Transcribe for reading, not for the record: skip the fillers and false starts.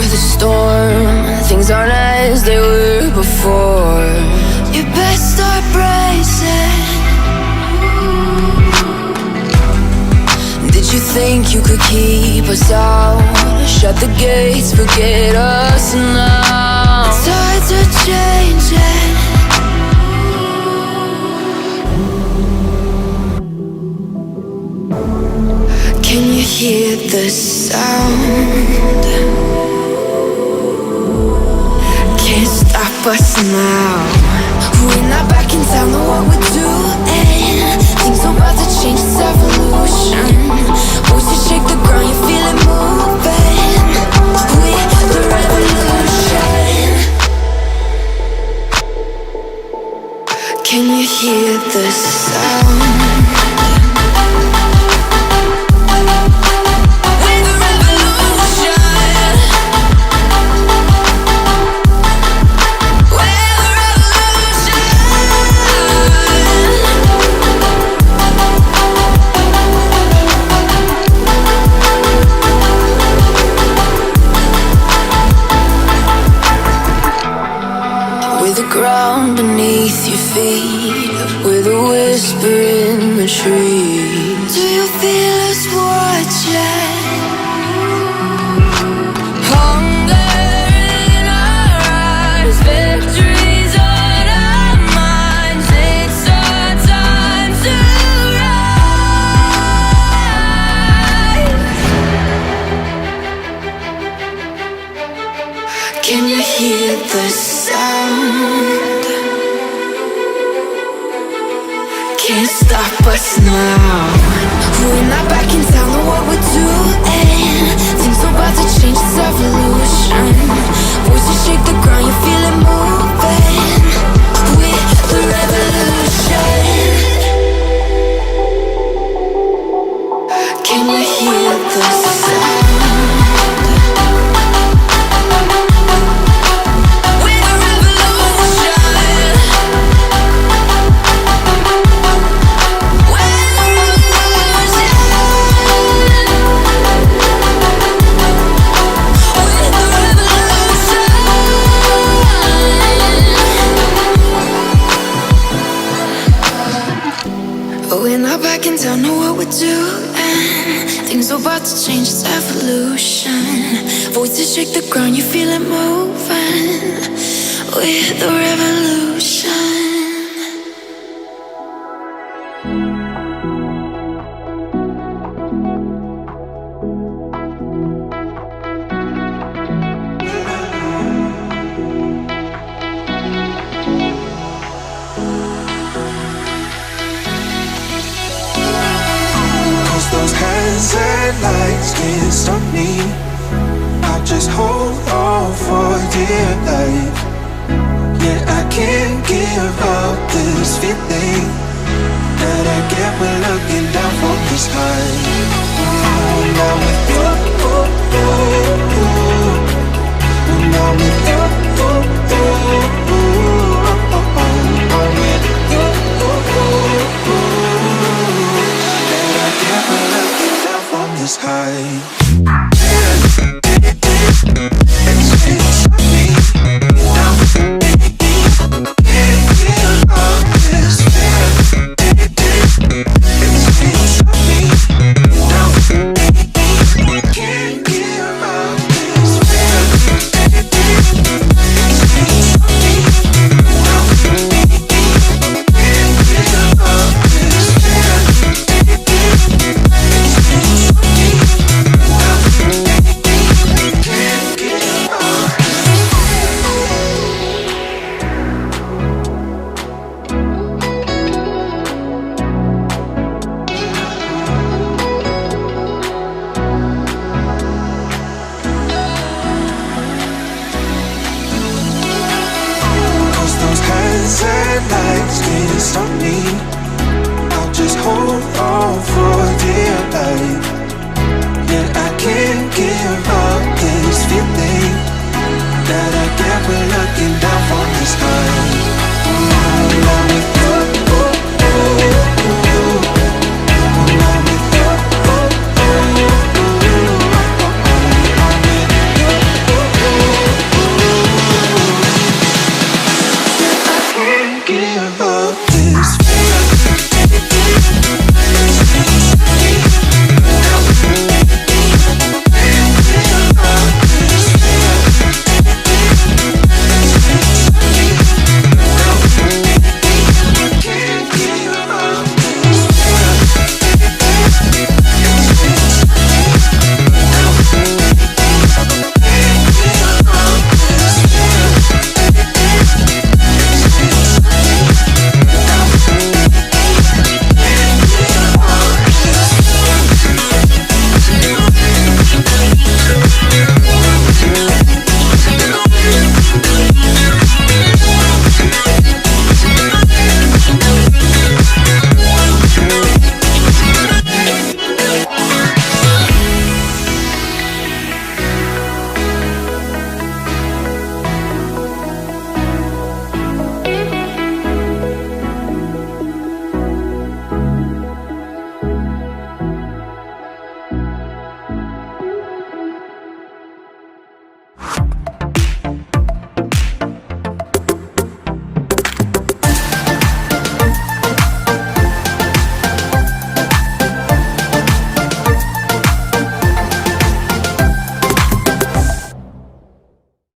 the storm. Things aren't as they were before. You best start bracing. Did you think you could keep us out? Shut the gates, forget us now. Tides are changing. Can you hear the sound? Can't stop us now. We're not back in town, know what we're doing. Things are about to change, it's evolution. Voices shake the ground, you feel it moving. We're the revolution. Can you hear the sound? Ground beneath your feet, with a whisper in the trees. Do you feel us watching? Hunger in our eyes, victories on our minds. It's our time to rise. Can you hear the sound? Can't stop us now. We're not back in town, know what we're doing. Things are about to change, it's evolution. Voices shake the ground, you feel it moving. We're the revolution. Can you hear the sound? We're not back in town, know what we're doing. Things are about to change, it's evolution. Voices shake the ground, you feel it moving. We're the revolution. Those hands and lights can't stop me. I'll just hold on for dear life. Yeah, I can't give up this feeling that I get when looking down from this high. When I'm with you, when I'm with you, I'm with you. This high. Stop me. I'll just hold on for dear life. Yeah, I can't give up this feeling